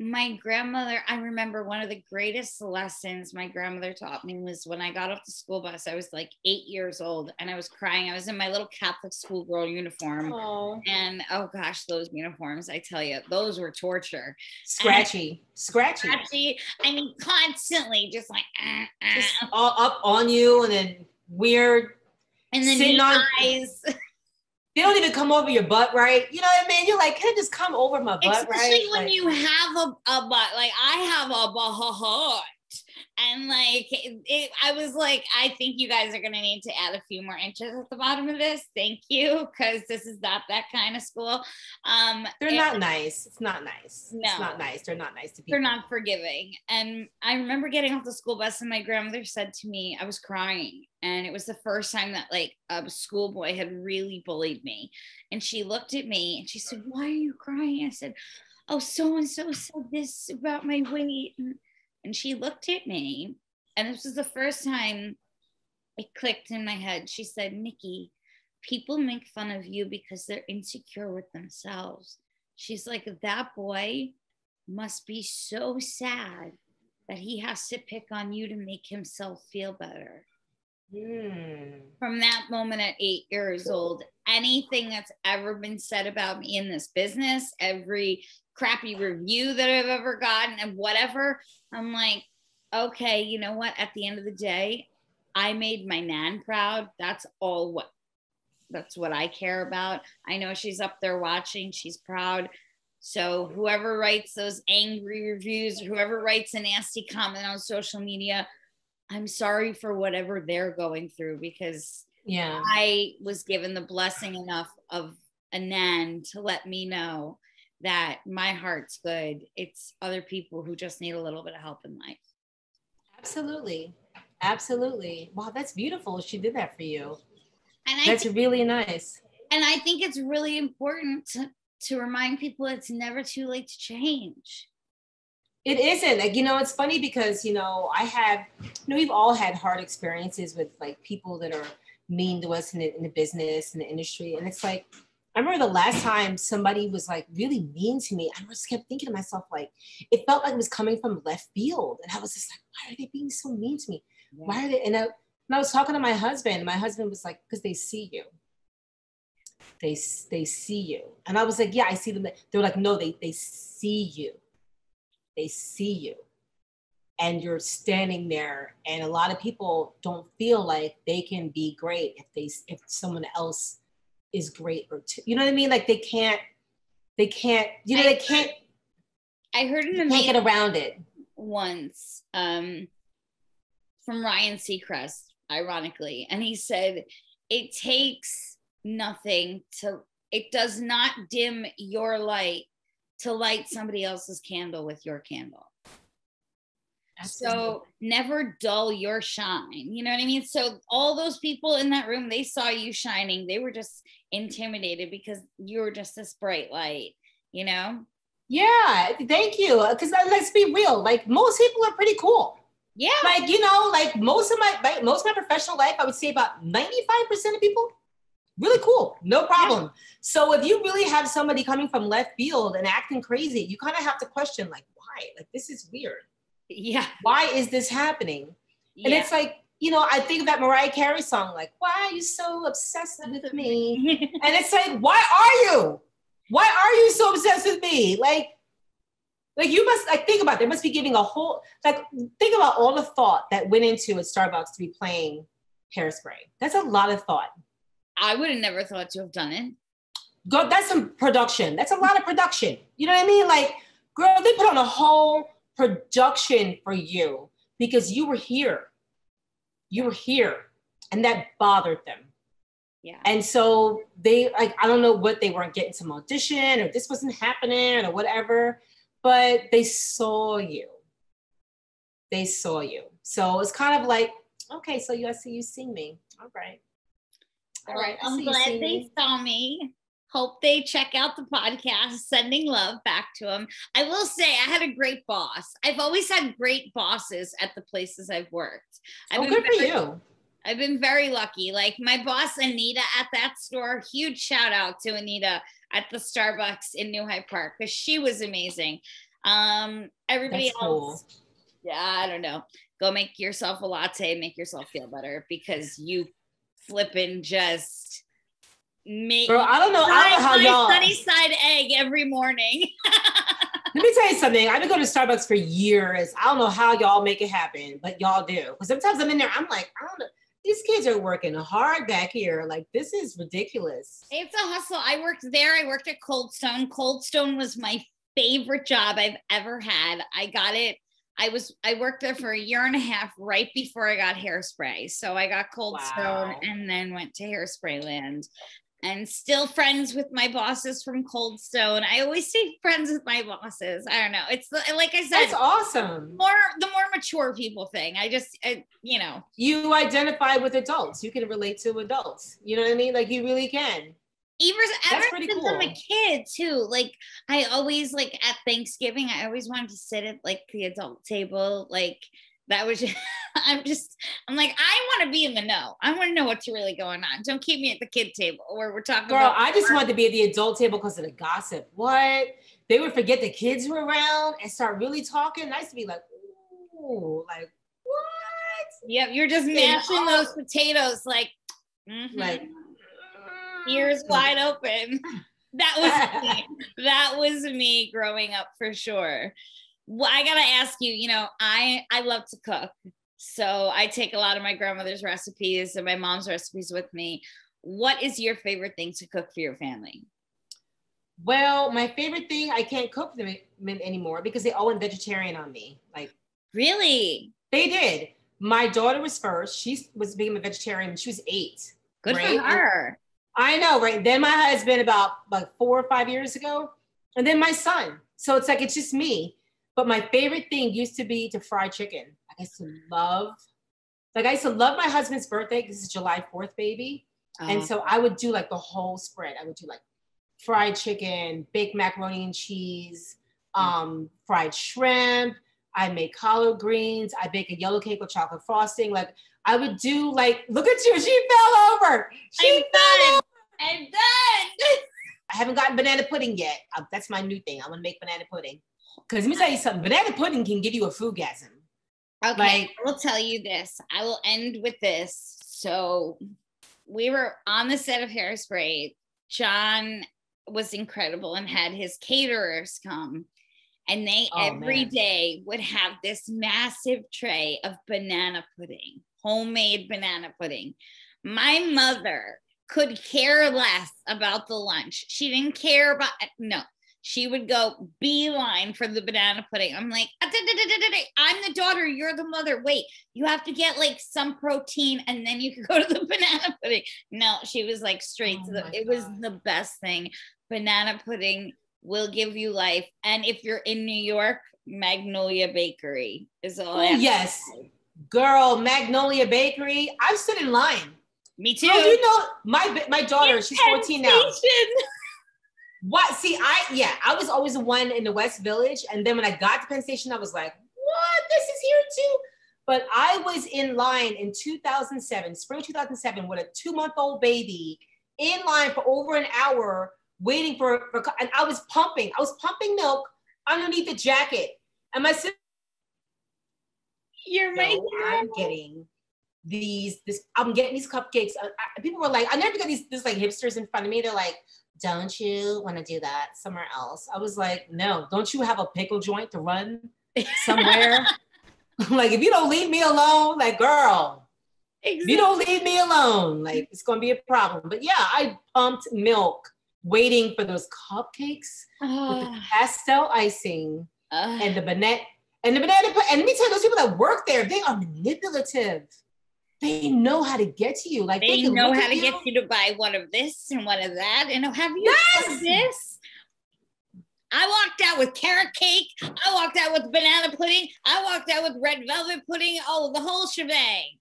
My grandmother, I remember one of the greatest lessons my grandmother taught me was when I got off the school bus. I was like 8 years old and I was crying. I was in my little Catholic schoolgirl uniform. Aww. And oh gosh, those uniforms, I tell you, those were torture. Scratchy. I mean, constantly just like, just all up on you and then weird. And then sitting on eyes. They don't even come over your butt, right? You know what I mean? You're like, can it just come over my butt, especially right? Especially when you have a butt. Like I have a butt. And like, I was like, I think you guys are going to need to add a few more inches at the bottom of this. Thank you. Because this is not that kind of school. They're not nice. It's not nice. No. It's not nice. They're not nice to people. They're not forgiving. And I remember getting off the school bus and my grandmother said to me, I was crying. And it was the first time that like a schoolboy had really bullied me. And she looked at me and she said, why are you crying? I said, oh, so-and-so said this about my weight. And she looked at me, and this was the first time it clicked in my head. She said, Nikki, people make fun of you because they're insecure with themselves. She's like, that boy must be so sad that he has to pick on you to make himself feel better. From that moment at 8 years old, anything that's ever been said about me in this business, every crappy review that I've ever gotten and whatever, I'm like, okay, you know what? At the end of the day, I made my nan proud. That's what I care about. I know she's up there watching. She's proud. So whoever writes those angry reviews or whoever writes a nasty comment on social media, I'm sorry for whatever they're going through, because I was given the blessing enough of a nan to let me know that my heart's good. It's other people who just need a little bit of help in life. Absolutely. Wow, that's beautiful. She did that for you. And that's really nice. And I think it's really important to remind people it's never too late to change. It isn't. Like, it's funny because, I have, we've all had hard experiences with like people that are mean to us in the business and the industry. And it's like, I remember the last time somebody was like really mean to me. I just kept thinking to myself, like, it felt like it was coming from left field. And I was just like, why are they being so mean to me? Yeah. Why are they? And I was talking to my husband. My husband was like, because they see you. They see you. And I was like, yeah, I see them. They were like, no, they see you. They see you. And you're standing there. And a lot of people don't feel like they can be great if someone else is great or you know what I mean? Like they can't, I heard it can't get around it once from Ryan Seacrest, ironically. And he said, it takes nothing it does not dim your light to light somebody else's candle with your candle. Absolutely. So never dull your shine. You know what I mean? So all those people in that room, they saw you shining. They were just intimidated because you were just this bright light, Yeah, thank you. Because let's be real. Like most people are pretty cool. Yeah. Like, like most of my professional life, I would say about 95% of people, really cool. No problem. Yeah. So if you really have somebody coming from left field and acting crazy, you kind of have to question like, why? Like, this is weird. Yeah. Why is this happening? And it's like, I think of that Mariah Carey song, like, why are you so obsessed with me? And it's like, why are you? Why are you so obsessed with me? Like you must, think about it. They must be giving a whole, think about all the thought that went into a Starbucks to be playing Hairspray. That's a lot of thought. I would have never thought to have done it. Go, that's some production. That's a lot of production. You know what I mean? Like, girl, they put on a whole production for you because you were here. You were here. And that bothered them. Yeah. And so they, like, I don't know what they weren't getting some audition or this wasn't happening or whatever, but they saw you. They saw you. So it's kind of like, okay, so I see you see me. All right. All right. I'm glad they saw me. Hope they check out the podcast, sending love back to them. I will say I had a great boss. I've always had great bosses at the places I've worked. Good for you. I've been very lucky. Like my boss, Anita, at that store, huge shout out to Anita at the Starbucks in New Hyde Park because she was amazing. Everybody That's else, cool. Yeah, I don't know. Go make yourself a latte, make yourself feel better because you flipping just make. Girl, I don't know how y'all sunny side egg every morning. Let me tell you something. I've been going to Starbucks for years. I don't know how y'all make it happen, but y'all do. Because sometimes I'm in there, I'm like, I don't know. These kids are working hard back here. Like, this is ridiculous. It's a hustle. I worked there. I worked at Cold Stone. Cold Stone was my favorite job I've ever had. I got it. I worked there for a year and a half right before I got Hairspray. So I got Cold Stone and then went to Hairspray Land. And still friends with my bosses from Cold Stone. I always stay friends with my bosses. I don't know. It's like I said, that's awesome. The more mature people thing. You know. You identify with adults. You can relate to adults. You know what I mean? Like you really can. Ever since I'm a kid too. Like I always like at Thanksgiving, I always wanted to sit at like the adult table. Like that was I'm like, I want to be in the know. I want to know what's really going on. Don't keep me at the kid table where we're talking about. Girl, I just wanted to be at the adult table because of the gossip. What? They would forget the kids were around and start really talking. I used to be like, ooh, like, what? Yep, you're just mashing those potatoes like, like ears wide open. That was me. That was me growing up for sure. Well, I gotta ask you, you know, I love to cook. So I take a lot of my grandmother's recipes and my mom's recipes with me. What is your favorite thing to cook for your family? Well, my favorite thing, I can't cook for them anymore because they all went vegetarian on me. Like, really? They did. My daughter was first. She was being a vegetarian when she was 8. Good for her. I know, right? Then my husband about like 4 or 5 years ago. And then my son. So it's like, it's just me. But my favorite thing used to be to fry chicken. I used to love my husband's birthday. This is July 4th, baby. And so I would do like the whole spread. I would do like fried chicken, baked macaroni and cheese, fried shrimp. I make collard greens. I bake a yellow cake with chocolate frosting. Like I would do like, look at you, she fell over. I'm done. I haven't gotten banana pudding yet. That's my new thing. I'm gonna make banana pudding. Because let me tell you something, banana pudding can give you a foodgasm. Okay, I will tell you this. I will end with this. So we were on the set of Hairspray. John was incredible and had his caterers come. And they every day would have this massive tray of banana pudding, homemade banana pudding. My mother could care less about the lunch. She didn't care about, no. She would go beeline for the banana pudding. I'm like, I'm the daughter, you're the mother. Wait, you have to get like some protein and then you can go to the banana pudding. No, she was like straight to it was the best thing. Banana pudding will give you life. And if you're in New York, Magnolia Bakery is all. Yes, girl, Magnolia Bakery. I've stood in line. Me too. Oh, you know, my daughter, she's 14 now. What? See, I was always the one in the West Village. And then when I got to Penn Station, I was like, what? This is here too? But I was in line in 2007, spring 2007, with a 2-month-old baby in line for over an hour waiting for and I was pumping milk underneath the jacket. And my sister, I'm getting these cupcakes. People were like, I never got these like hipsters in front of me. They're like, don't you want to do that somewhere else? I was like, no, don't you have a pickle joint to run somewhere? Like, if you don't leave me alone, like, girl, if you don't leave me alone, like, it's going to be a problem. But yeah, I pumped milk waiting for those cupcakes with the pastel icing and the banana. And let me tell you, those people that work there, they are manipulative. They know how to get to you. Like they know how to get you to buy one of this and one of that. And have you tried this? I walked out with carrot cake. I walked out with banana pudding. I walked out with red velvet pudding. Oh, the whole shebang.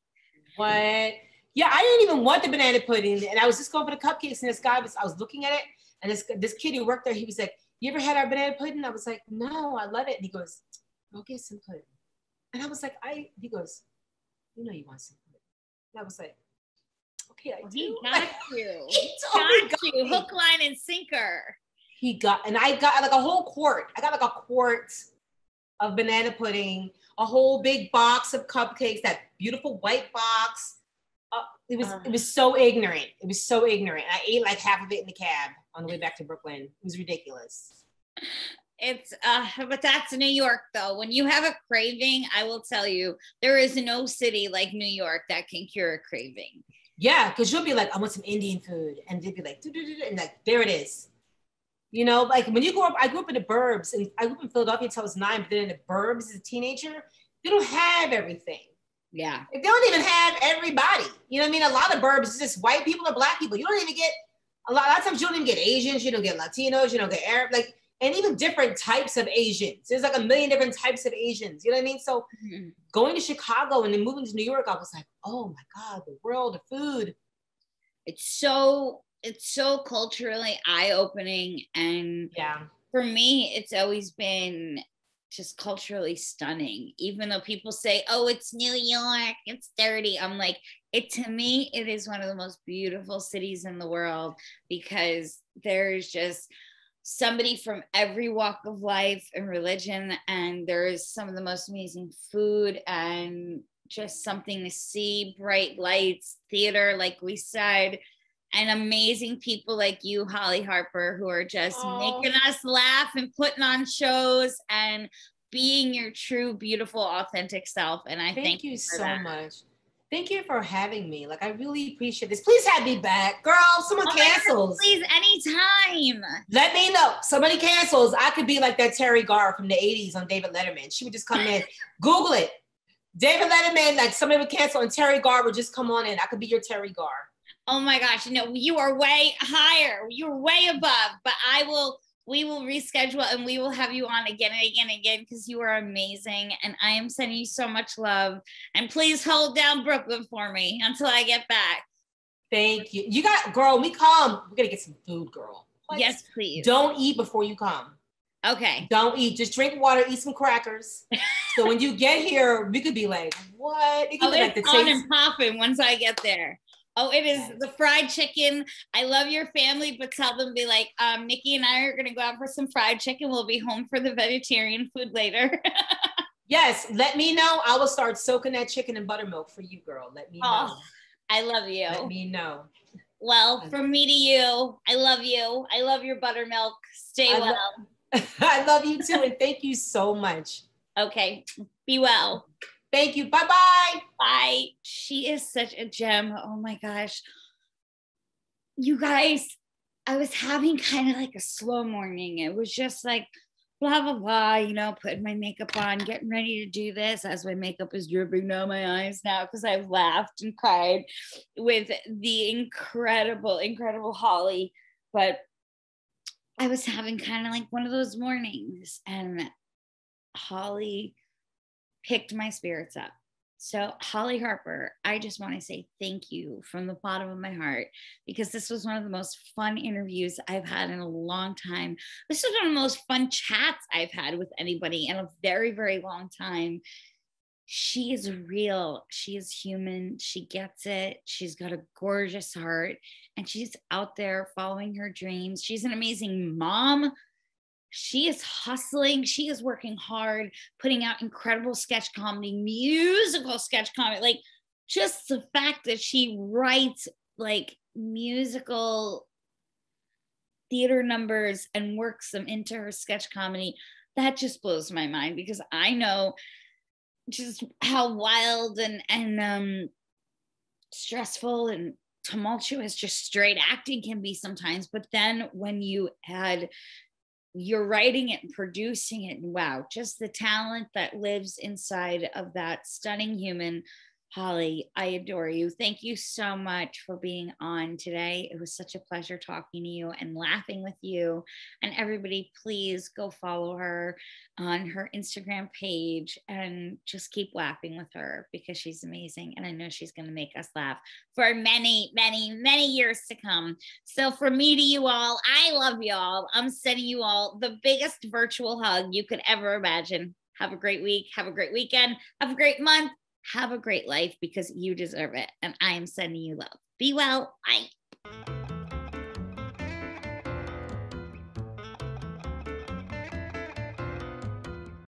What? Yeah, I didn't even want the banana pudding. And I was just going for the cupcakes. And I was looking at it. And this kid who worked there, he was like, you ever had our banana pudding? I was like, no, I love it. And he goes, go get some pudding. And I was like, he goes, you know you want some pudding. And I was like, okay, I do. He got you. He totally got you. Hook, line, and sinker. I got like a whole quart. I got like a quart of banana pudding, a whole big box of cupcakes, that beautiful white box. It was so ignorant. It was so ignorant. I ate like half of it in the cab on the way back to Brooklyn. It was ridiculous. It's but that's New York though. When you have a craving, I will tell you, there is no city like New York that can cure a craving. Yeah, because you'll be like, I want some Indian food, and they'd be like, and like, there it is. You know, like when you grow up, I grew up in the burbs, and I grew up in Philadelphia until I was 9, but then in the burbs as a teenager, they don't have everything. Yeah. They don't even have everybody. You know what I mean? A lot of burbs is just white people or black people. You don't even get, a lot of times you don't even get Asians, you don't get Latinos, you don't get Arab, like, and even different types of Asians. There's like a million different types of Asians. You know what I mean? So going to Chicago and then moving to New York, I was like, oh my God, the world of food. It's so culturally eye-opening. And for me, it's always been just culturally stunning. Even though people say, oh, it's New York, it's dirty. I'm like, to me, it is one of the most beautiful cities in the world, because there's just somebody from every walk of life and religion, and there is some of the most amazing food and just something to see, bright lights, theater, like we said, and amazing people like you, Hollie Harper, who are just making us laugh and putting on shows and being your true, beautiful, authentic self. And I thank you so much. Thank you for having me. Like, I really appreciate this. Please have me back. Girl, someone cancels. God, please, anytime. Let me know. Somebody cancels. I could be like that Terry Garr from the 80s on David Letterman. She would just come in. Google it. David Letterman, like somebody would cancel and Terry Garr would just come on in. I could be your Terry Garr. Oh my gosh. No, you are way higher. You're way above. But we will reschedule and we will have you on again and again and again, because you are amazing. And I am sending you so much love. And please hold down Brooklyn for me until I get back. Thank you. You got, girl, when we come, we're going to get some food, girl. What? Yes, please. Don't eat before you come. Okay. Don't eat. Just drink water, eat some crackers. So when you get here, we could be like, what? It could be like the on and popping once I get there. Oh, it is the fried chicken. I love your family, but tell them, be like, Nikki and I are going to go out for some fried chicken. We'll be home for the vegetarian food later. Yes, let me know. I will start soaking that chicken in buttermilk for you, girl. Let me know. I love you. Let me know. Well, from me to you, I love you. I love your buttermilk. Stay well. I love you too. And thank you so much. Okay. Be well. Thank you. Bye-bye. Bye. She is such a gem. Oh my gosh. You guys, I was having kind of like a slow morning. It was just like blah, blah, blah, you know, putting my makeup on, getting ready to do this as my makeup is dripping down my eyes now because I've laughed and cried with the incredible, incredible Hollie. But I was having kind of like one of those mornings, and Hollie picked my spirits up. So Hollie Harper, I just want to say thank you from the bottom of my heart, because this was one of the most fun interviews I've had in a long time. This was one of the most fun chats I've had with anybody in a very, very long time. She is real. She is human. She gets it. She's got a gorgeous heart, and she's out there following her dreams. She's an amazing mom. She is hustling. She is working hard, putting out incredible sketch comedy, musical sketch comedy. Like, just the fact that she writes like musical theater numbers and works them into her sketch comedy, that just blows my mind, because I know just how wild and stressful and tumultuous just straight acting can be sometimes. But then when you're writing it and producing it, wow, just the talent that lives inside of that stunning human. Hollie, I adore you. Thank you so much for being on today. It was such a pleasure talking to you and laughing with you. And everybody, please go follow her on her Instagram page and just keep laughing with her because she's amazing. And I know she's going to make us laugh for many, many, many years to come. So from me to you all, I love you all. I'm sending you all the biggest virtual hug you could ever imagine. Have a great week. Have a great weekend. Have a great month. Have a great life because you deserve it. And I am sending you love. Be well. Bye.